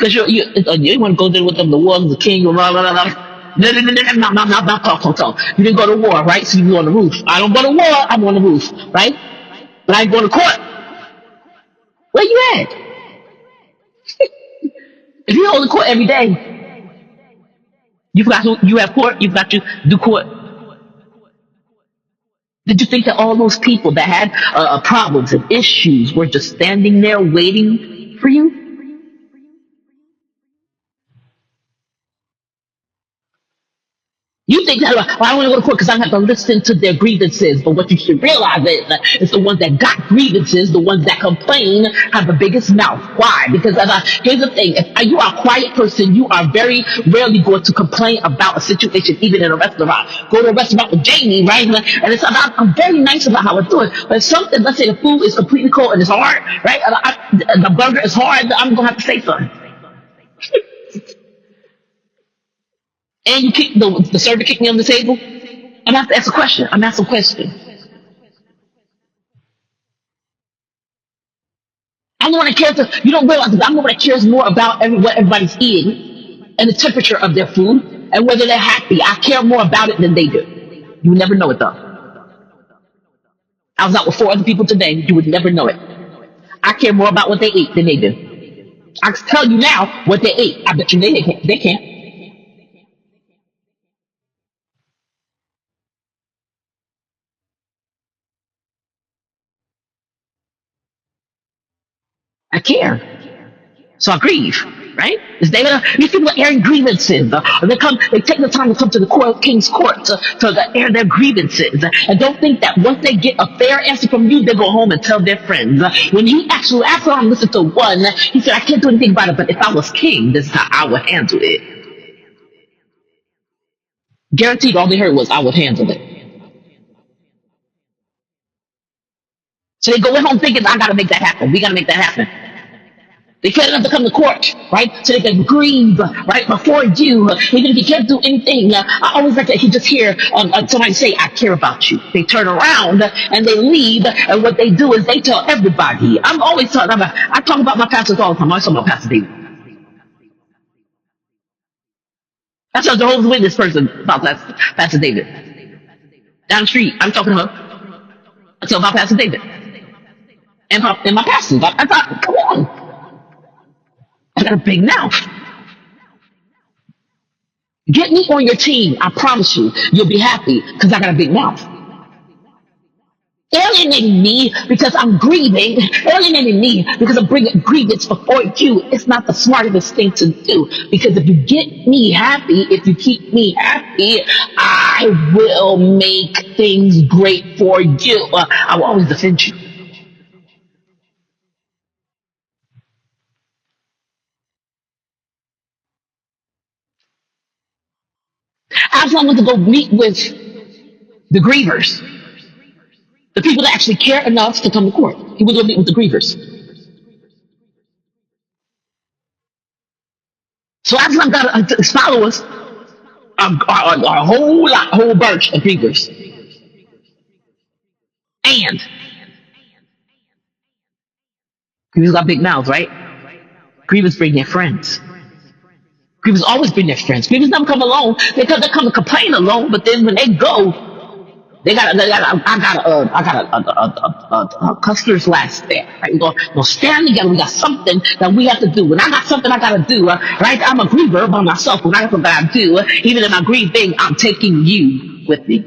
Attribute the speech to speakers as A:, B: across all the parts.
A: Because you want to go there with them, the war, the king, blah, blah, blah, blah. No, no, no, no, no, no, no, no, talk, talk, talk. You didn't go to war, right? So you go on the roof. I don't go to war, I'm on the roof, right? But I ain't going to court. Where you at? If you hold the court every day, you forgot who you have court, you forgot to do court. Did you think that all those people that had problems and issues were just standing there waiting for you? You think that, well, I don't want to go to court because I have to listen to their grievances. But what you should realize is that it's the ones that got grievances, the ones that complain, have the biggest mouth. Why? Because here's the thing: if you are a quiet person, you are very rarely going to complain about a situation, even in a restaurant. Go to a restaurant with Jamie, right? And it's about, I'm very nice about how I do it. But if something, let's say the food is completely cold and it's hard, right? The burger is hard, I'm going to have to say something. And you kick the server kicked me on the table. I'm have to ask a question. I'm asking a question. I'm the one that cares. You don't realize that I'm the one that cares more about what everybody's eating and the temperature of their food and whether they're happy. I care more about it than they do. You would never know it though. I was out with four other people today. You would never know it. I care more about what they eat than they do. I can tell you now what they ate. I bet you they can't. They can't. I care. So I grieve, right? These people are airing grievances. They take the time to come to the king's court to air their grievances. And don't think that once they get a fair answer from you, they go home and tell their friends. When he actually, after I listened to one, he said, I can't do anything about it, but if I was king, this is how I would handle it. Guaranteed all they heard was, I would handle it. So they go home thinking, I gotta make that happen. We gotta make that happen. They can't enough to come to court, right? So they can grieve, right, before you, even if you can't do anything. I always like to just hear somebody say, I care about you. They turn around and they leave, and what they do is they tell everybody. I'm always talking about, I talk about my pastors all the time. I always talk about Pastor David. I tell the Jehovah's Witness person about Pastor David. Down the street, I'm talking to her. I tell about Pastor David. And my pastors. I thought, come on. I got a big mouth. Get me on your team. I promise you, you'll be happy because I got a big mouth. Alienating me because I'm grieving, alienating me because I'm bringing grievance before you. It's not the smartest thing to do because if you get me happy, if you keep me happy, I will make things great for you. I will always defend you. Absalom went to go meet with the grievers, the people that actually care enough to come to court. He went to go meet with the grievers. So Absalom got his followers, a whole bunch of grievers. And grievers got big mouths, right? Grievers bring their friends. Grievers always bring their friends. Grievers never come alone. They come to complain alone, but then when they go, I got a customer's last there. Right? We go stand together. We got something that we have to do. When I got something I gotta do, right? I'm a griever by myself. When I got something I gotta do, even in my grieving, I'm taking you with me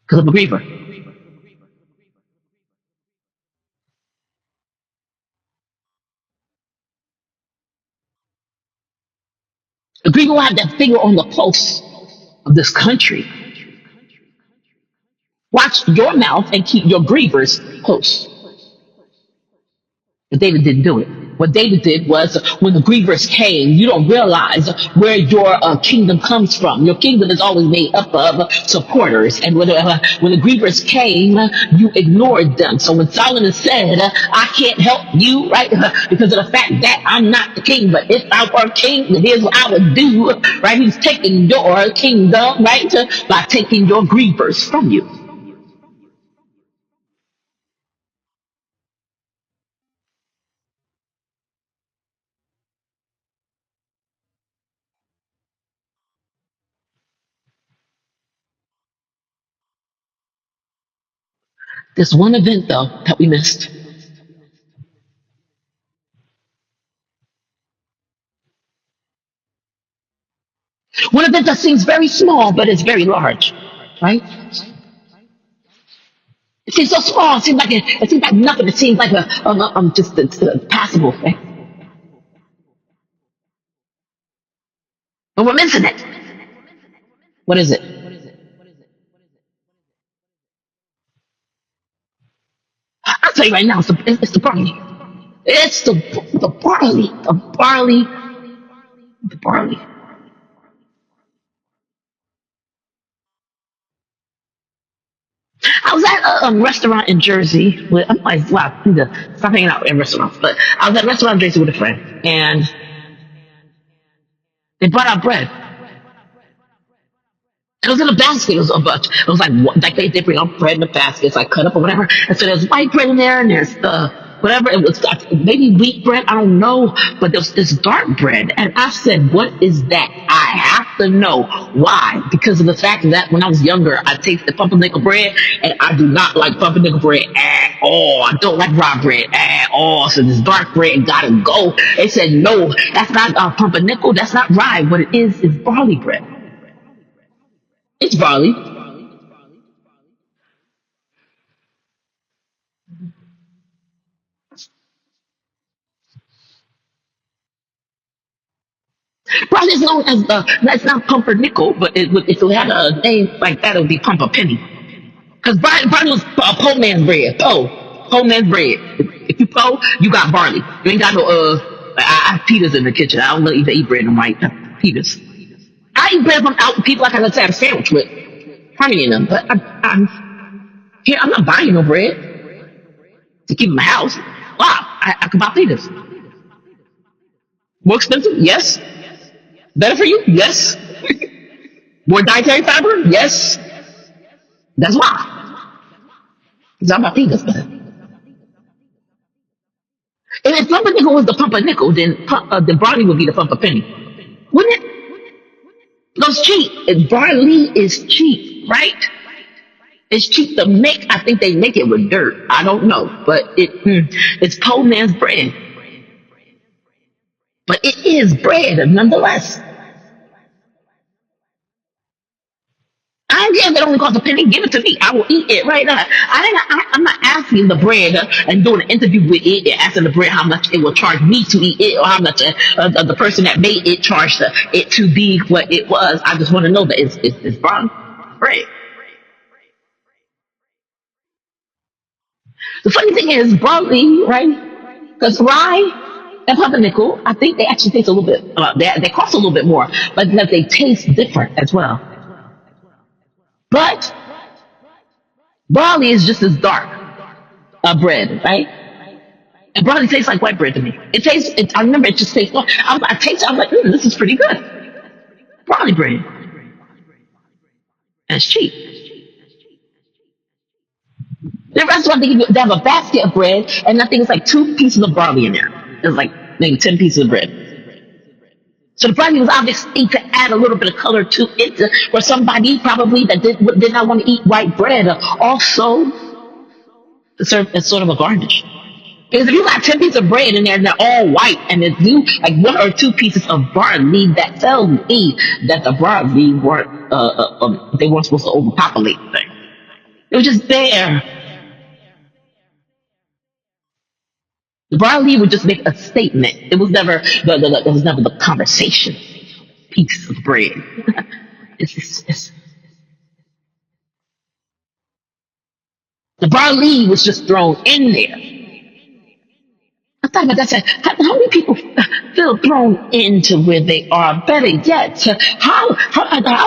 A: because I'm a griever. A griever will have that finger on the pulse of this country. Watch your mouth and keep your grievers close. But David didn't do it. What David did was when the grievers came, you don't realize where your kingdom comes from. Your kingdom is always made up of supporters. And when the grievers came, you ignored them. So when Solomon said, I can't help you, right, because of the fact that I'm not the king, but if I were king, then here's what I would do, right? He's taking your kingdom, right, by taking your grievers from you. This one event, though, that we missed. One event that seems very small, but it's very large, right? It seems so small. It seems like nothing. It seems like just a passable thing. But we're missing it. What is it? I'll tell you right now, it's the barley. It's the barley. The barley. The barley. I was at a restaurant in Jersey with, I'm like, wow, I need to stop hanging out in restaurants. But I was at a restaurant in Jersey with a friend, and they brought out bread. It was in a basket. It was a bunch. It was like like they bring out bread in a basket. It's like cut up or whatever. And so there's white bread in there, and there's the whatever. It was maybe wheat bread. I don't know, but there was this dark bread, and I said, "What is that?" I have to know why, because of the fact that when I was younger, I tasted pumpernickel bread, and I do not like pumpernickel bread at all. I don't like rye bread at all. So this dark bread gotta go. They said, "No, that's not pumpernickel. That's not rye. What it is barley bread." It's barley. Barley is known as that's not pumpernickel, but if it had a name like that, it would be pumperpenny. Because barley was poor man's bread. Poor man's bread. If you poor, you got barley. You ain't got no I have Peters in the kitchen. I don't really even eat bread. I'm like Peters. I eat bread from out people like I just had a sandwich with honey in them, but I'm not buying no bread to keep in my house. Wow, I can buy Peters. More expensive? Yes. Better for you? Yes. More dietary fiber? Yes. That's why. Because I'm about Peters better. And if pumpernickel was the pumpernickel, then barley would be the pumperpenny, wouldn't it? Because cheap. And barley is cheap, right? It's cheap to make. I think they make it with dirt. I don't know, but it's poor man's bread. But it is bread nonetheless. I don't care if it only costs a penny. Give it to me. I will eat it right now. I'm not asking the bread and doing an interview with it and asking the bread how much it will charge me to eat it or how much the person that made it charged it to be what it was. I just want to know that it's brown bread. The funny thing is, barley, right? Because rye and pumpernickel, I think they actually taste a little bit, they cost a little bit more, but because they taste different as well. But barley is just as dark bread, right? And barley tastes like white bread to me. I remember it just tastes, I'm like, this is pretty good. Barley bread. And it's cheap. The restaurant, they have a basket of bread, and I think it's like two pieces of barley in there. It's like maybe 10 pieces of bread. So the barley was obviously to add a little bit of color to it, for somebody probably that did not want to eat white bread. Also, to serve as sort of a garnish. Because if you got 10 pieces of bread in there and they're all white, and if you like one or two pieces of barley, that tells me that the barley they weren't supposed to overpopulate the thing. It was just there. The barley would just make a statement. It was never the conversation piece of bread. it's the barley was just thrown in there. I thought about that. How many people feel thrown into where they are? Better yet, how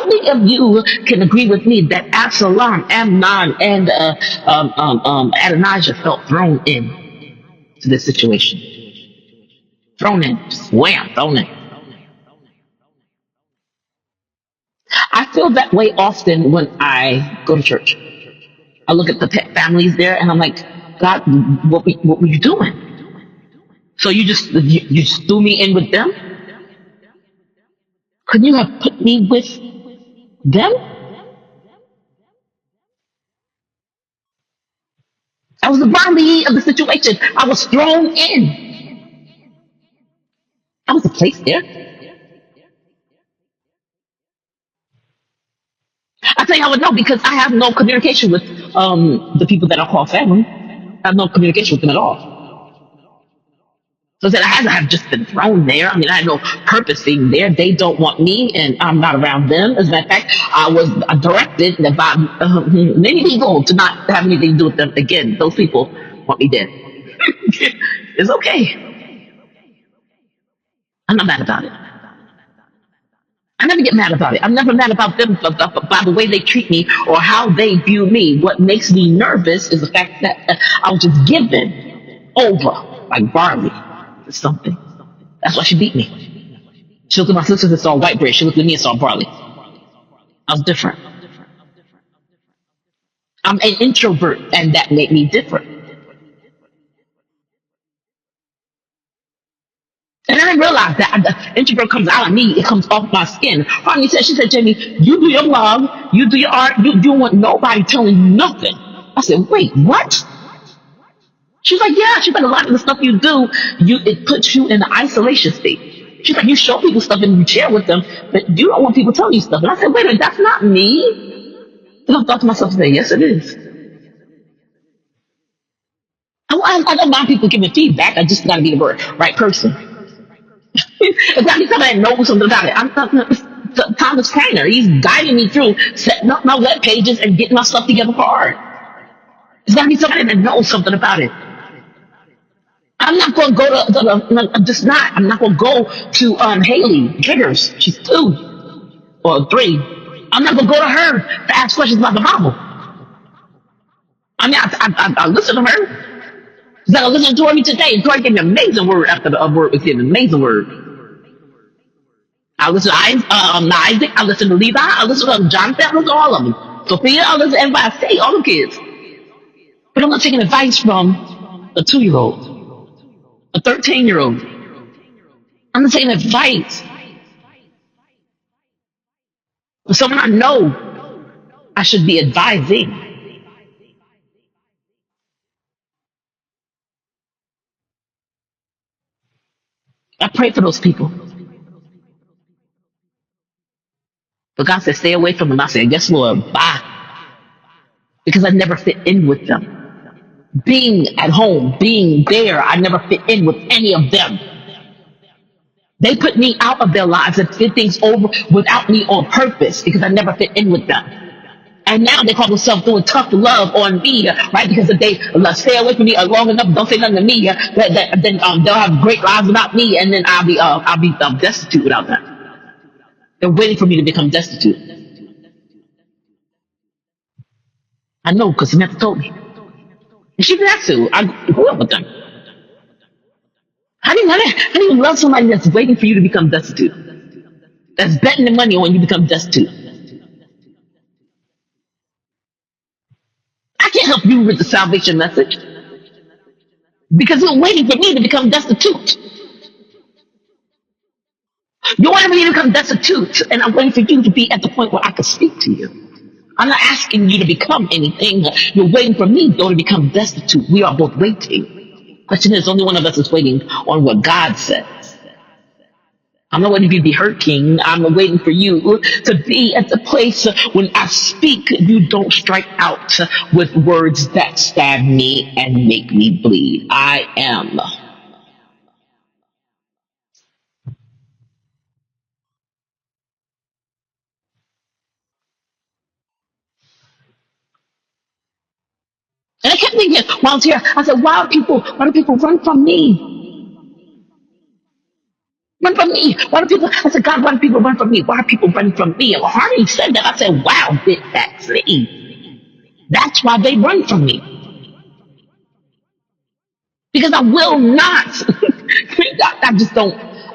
A: many of you can agree with me that Absalom, Amnon, and Adonijah felt thrown in to this situation? Thrown in, just wham, thrown in. I feel that way often when I go to church. I look at the families there, and I'm like, God, what were you doing? So you just threw me in with them? Couldn't you have put me with them? I was the Barney of the situation. I was thrown in. I was placed there. I tell you how I would know because I have no communication with the people that I call family. I have no communication with them at all. So that I had to have just been thrown there. I mean, I had no purpose being there. They don't want me, and I'm not around them. As a matter of fact, I was directed by many people to not have anything to do with them again. Those people want me dead. It's okay. I'm not mad about it. I never get mad about it. I'm never mad about them by the way they treat me or how they view me. What makes me nervous is the fact that I was just given over like barley to something. That's why she beat me. She looked at my sisters and saw white bread. She looked at me and saw barley. I was different. I'm an introvert, and that made me different. And I didn't realize that the introvert comes out of me. It comes off my skin. Harmony said, she said, Jamie, you do your blog, you do your art, you don't want nobody telling you nothing. I said, wait, what? She's like, yeah. She's like, a lot of the stuff you do, it puts you in the isolation state. She's like, you show people stuff and you share with them, but you don't want people telling you stuff. And I said, wait a minute, that's not me. And I thought to myself, yes, it is. I don't mind people giving feedback. I just got to be the right person. It's got to be somebody that knows something about it. I'm Thomas Kreiner. He's guiding me through setting up my web pages and getting my stuff together for art. It's got to be somebody that knows something about it. I'm not going to go to I'm just not. I'm not going to go to Haley Triggers. She's 2 or 3. I'm not going to go to her to ask questions about the Bible. I mean, I listen to her. I was listening to Tori today, and Tori gave me an amazing word after the word was given. Amazing word. I listen to Isaac. I listen to Levi. I listen to Jonathan. I listen to all of them. Sophia. I listen to everybody I say, all the kids. But I'm not taking advice from a 2-year-old, a 13-year-old. I'm not taking advice from someone I know I should be advising. I pray for those people. But God said, stay away from them. I said, yes, Lord, bye. Because I never fit in with them. Being at home, being there, I never fit in with any of them. They put me out of their lives and did things over without me on purpose because I never fit in with them. And now they call themselves doing tough love on me, right? Because if they stay away from me long enough, don't say nothing to me, then they'll have great lives without me, and then I'll be destitute without them. They're waiting for me to become destitute. I know because Samantha told me. And she didn't have to. I grew up with them. How do you love somebody that's waiting for you to become destitute? That's betting the money on when you become destitute. I can't help you with the salvation message because you're waiting for me to become destitute. You're waiting for me to become destitute, and I'm waiting for you to be at the point where I can speak to you. I'm not asking you to become anything. You're waiting for me, though, to become destitute. We are both waiting. Question is, only one of us is waiting on what God says. I'm not waiting for you to be hurting. I'm waiting for you to be at the place when I speak, you don't strike out with words that stab me and make me bleed. I am. And I kept thinking while I was here, I said, why do people run from me? Run from me. Why do people, I said, God, why do people run from me? Why are people running from me? And when Harmony said that, I said, wow, that's me. That's why they run from me. Because I will not.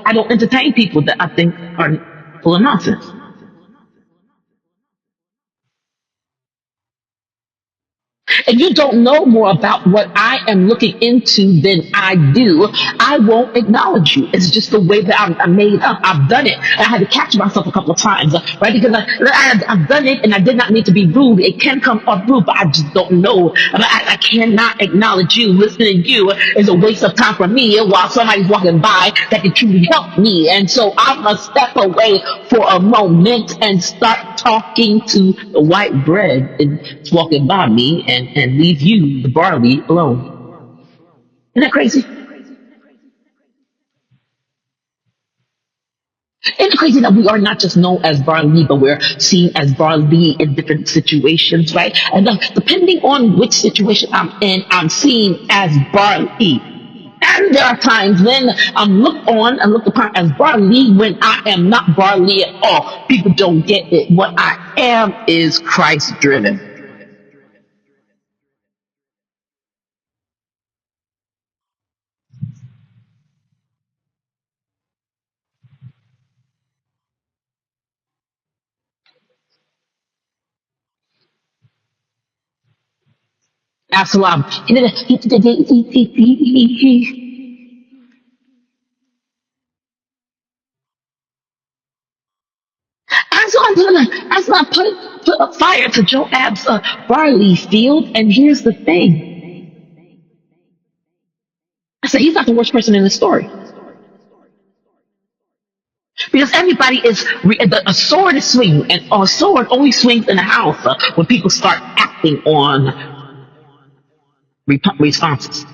A: I don't entertain people that I think are full of nonsense. and you don't know more about what I am looking into than I do, I won't acknowledge you. It's just the way that I'm made up. I've done it. I had to catch myself a couple of times, right? Because I've done it and I did not need to be rude. It can come off rude, but I just don't know. I cannot acknowledge you. Listening to you is a waste of time for me while somebody's walking by that can truly help me. And so I must step away for a moment and start talking to the white bread that's walking by me and leave you, the barley, alone. Isn't that crazy? Isn't it crazy that we are not just known as barley, but we're seen as barley in different situations, right? And depending on which situation I'm in, I'm seen as barley. And there are times when I'm looked on and looked upon as barley when I am not barley at all. People don't get it. What I am is Christ driven. Absalom. Absalom put a fire to Joab's barley field. And here's the thing. I said, he's not the worst person in the story. Because everybody is, a sword is swinging, and a sword only swings in a house when people start acting on responses.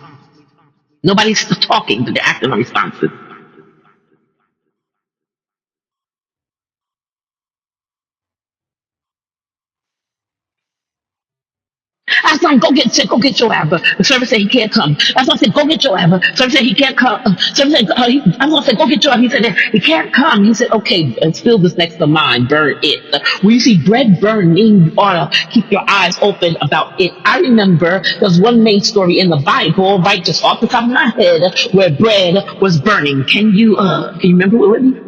A: Nobody's talking, but they're acting on responses. I was like, go get Joab. The servant said he can't come. That's why I said, go get Joab. The servant said he can't come. Servant said, I was going to say, go get Joab. He said, he can't come. He said, okay, spill this next to mine, burn it. When you see bread burning, you ought to keep your eyes open about it. I remember there's one main story in the Bible, right, just off the top of my head, where bread was burning. Can you remember it with me?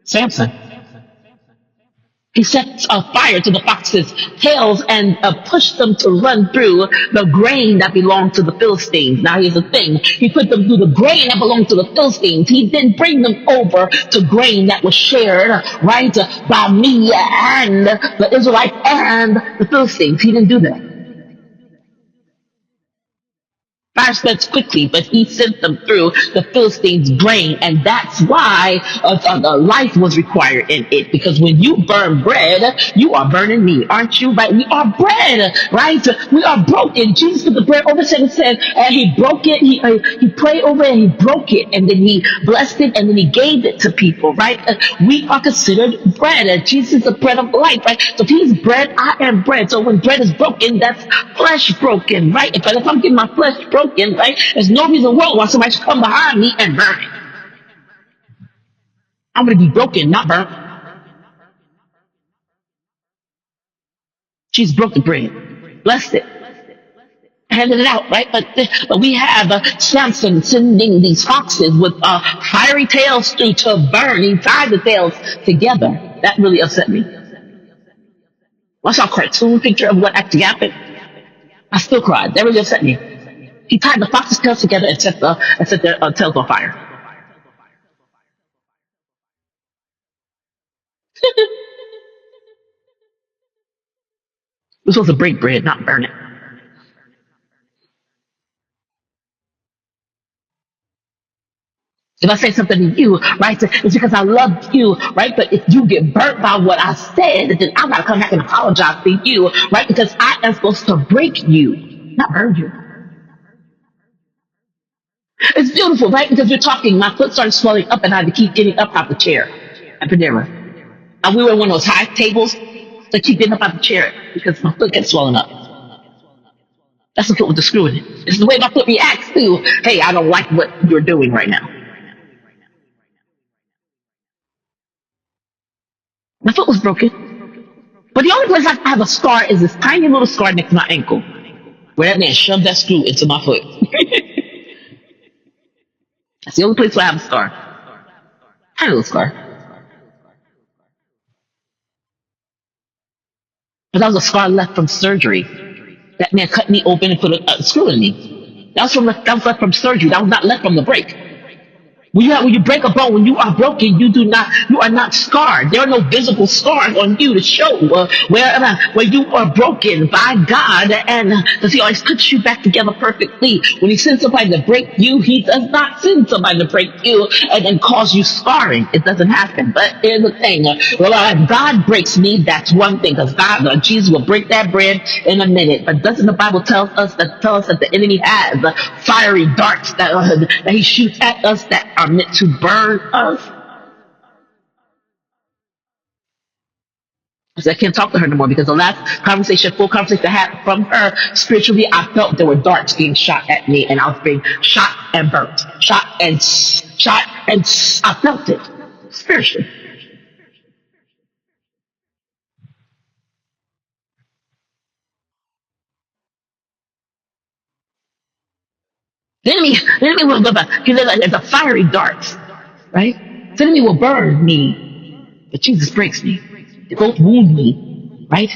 A: Samson. He set fire to the foxes' tails and pushed them to run through the grain that belonged to the Philistines. Now here's the thing. He put them through the grain that belonged to the Philistines. He didn't bring them over to grain that was shared, right, by me and the Israelites and the Philistines. He didn't do that. Fire spreads quickly, but he sent them through the Philistines' grain, and that's why the life was required in it. Because when you burn bread, you are burning me, aren't you? Right? We are bread, right? We are broken. Jesus put the bread over and said, and he broke it. He prayed over it and he broke it, and then he blessed it, and then he gave it to people, right? We are considered bread. Jesus is the bread of life, right? So if he's bread, I am bread. So when bread is broken, that's flesh broken, right? But if I'm getting my flesh broken, right, there's no reason why somebody should come behind me and burn it. I'm going to be broken, not burnt. She's broke the bread, blessed it, handed it out, right? But we have Samson sending these foxes with fiery tails through to burn. He tied the tails together. That really upset me. I saw a cartoon picture of what actually happened. I still cried. That really upset me. He tied the fox's tails together and set their tails on fire. We're supposed to break bread, not burn it. If I say something to you, right, it's because I love you, right? But if you get burnt by what I said, then I gotta come back and apologize to you, right? Because I am supposed to break you, not burn you. It's beautiful, right? Because you're talking, my foot started swelling up and I had to keep getting up out the chair at Panera. And we were on one of those high tables, so I keep getting up out the chair because my foot gets swollen up. That's the foot with the screw in it. It's the way my foot reacts to, hey, I don't like what you're doing right now. My foot was broken. But the only place I have a scar is this tiny little scar next to my ankle, where that man shoved that screw into my foot. That's the only place where I have a scar. Tiny little scar. But that was a scar left from surgery. That man cut me open and put a screw in me. That was left from surgery. That was not left from the break. When you break a bone, when you are broken, you are not scarred. There are no visible scars on you to show where you are broken by God, and because He always puts you back together perfectly. When He sends somebody to break you, He does not send somebody to break you and then cause you scarring. It doesn't happen. But here's the thing: if God breaks me, that's one thing, because Jesus will break that bread in a minute. But doesn't the Bible tell us that the enemy has fiery darts that he shoots at us that are meant to burn us? So I can't talk to her no more, because the last full conversation I had from her spiritually, I felt there were darts being shot at me, and I was being shot and burnt, I felt it spiritually. The enemy will go back. It's a fiery darts, right? The enemy will burn me, but Jesus breaks me. It won't wound me, right?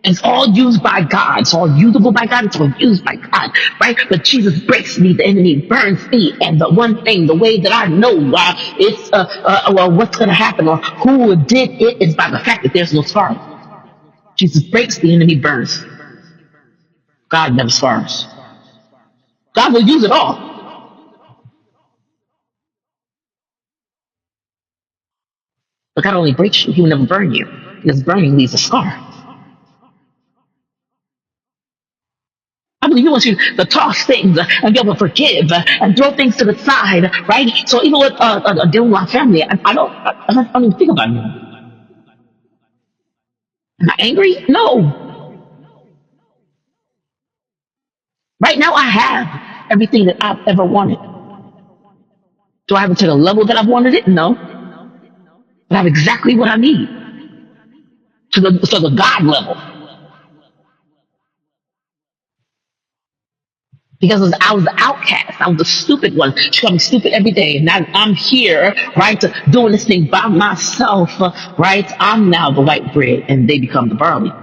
A: And it's all used by God. It's all usable by God. It's all used by God, right? But Jesus breaks me. The enemy burns me. And the one thing, the way that I know what's going to happen or who did it is by the fact that there's no scar. Jesus breaks, the enemy burns. God never scars. God will use it all. But God only breaks you. He will never burn you, because burning leaves a scar. I believe He wants you to toss things and be able to forgive and throw things to the side, right? So even with dealing with my family, I don't even think about it. Am I angry? No. Right now, I have everything that I've ever wanted. Do I have it to the level that I've wanted it? No. But I have exactly what I need to the God level. Because I was the outcast. I was the stupid one. She called me stupid every day. And now I'm here, right, doing this thing by myself, right? I'm now the white bread, and they become the barley.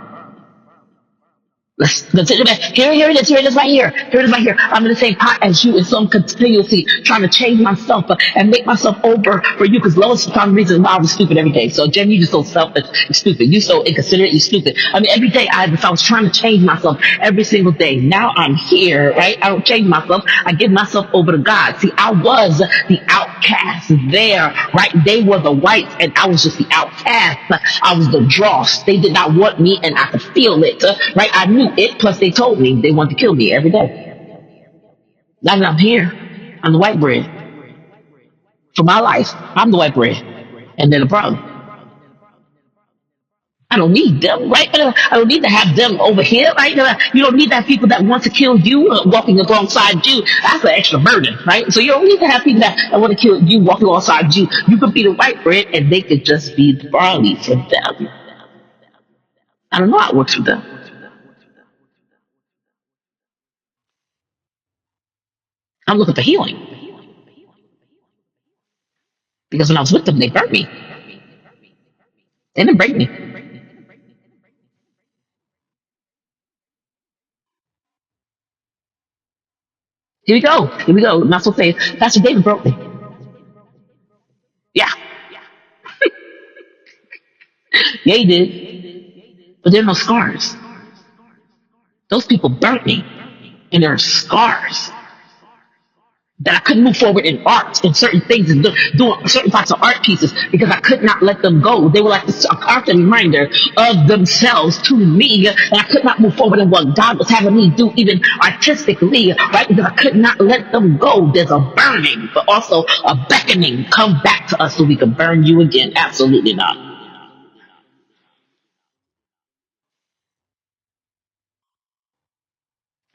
A: Let's consider that. Here it is right here. Here it is right here. I'm in the same pot as you, and so I'm continuously trying to change myself and make myself over for you, because Lois found the reason why I was stupid every day. So, Jen, you just so selfish, you're stupid. You so inconsiderate, you're stupid. I mean, every day if I was trying to change myself every single day. Now I'm here, right? I don't change myself. I give myself over to God. See, I was the outcast there, right? They were the whites, and I was just the outcast. I was the dross. They did not want me, and I could feel it, right? I knew it. Plus, they told me they wanted to kill me every day. Now that I'm here, I'm the white bread. For my life, I'm the white bread. And they're the problem. I don't need them, right? I don't need to have them over here, right? You don't need to have people that want to kill you walking alongside you. That's an extra burden, right? So you don't need to have people that want to kill you walking alongside you. You could be the white bread, and they could just be the barley for them. I don't know how it works for them. I'm looking for healing, because when I was with them, they burnt me. They didn't break me. Here we go. Here we go. Not so say, Pastor David broke me. Yeah. Yeah, he did. But there are no scars. Those people burnt me. And there are scars that I couldn't move forward in art and certain things and doing certain parts of art pieces, because I could not let them go. They were like a constant reminder of themselves to me, and I could not move forward in what God was having me do, even artistically, right? Because I could not let them go. There's a burning, but also a beckoning. Come back to us so we can burn you again. Absolutely not.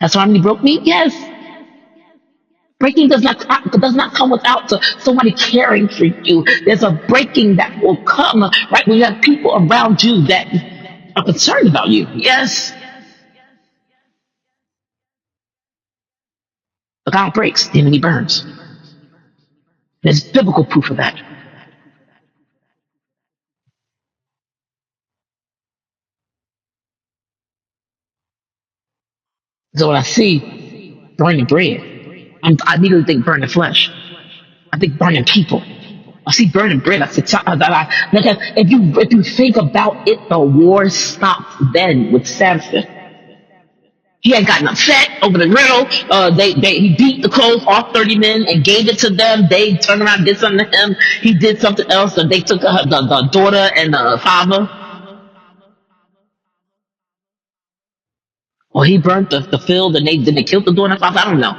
A: That's why he broke me? Yes. Breaking does not come without somebody caring for you. There's a breaking that will come, right, when you have people around you that are concerned about you. Yes. But God breaks, the enemy burns. There's biblical proof of that. So when I see burning bread, I immediately think burning flesh. I think burning people. I see burning bread. I said, because if you think about it, the war stopped then with Samson. He had gotten upset over the riddle. He beat the clothes off 30 men and gave it to them. They turned around and did something to him. He did something else, and they took the daughter and the father. Or he burnt the field and they killed the daughter and father. I don't know.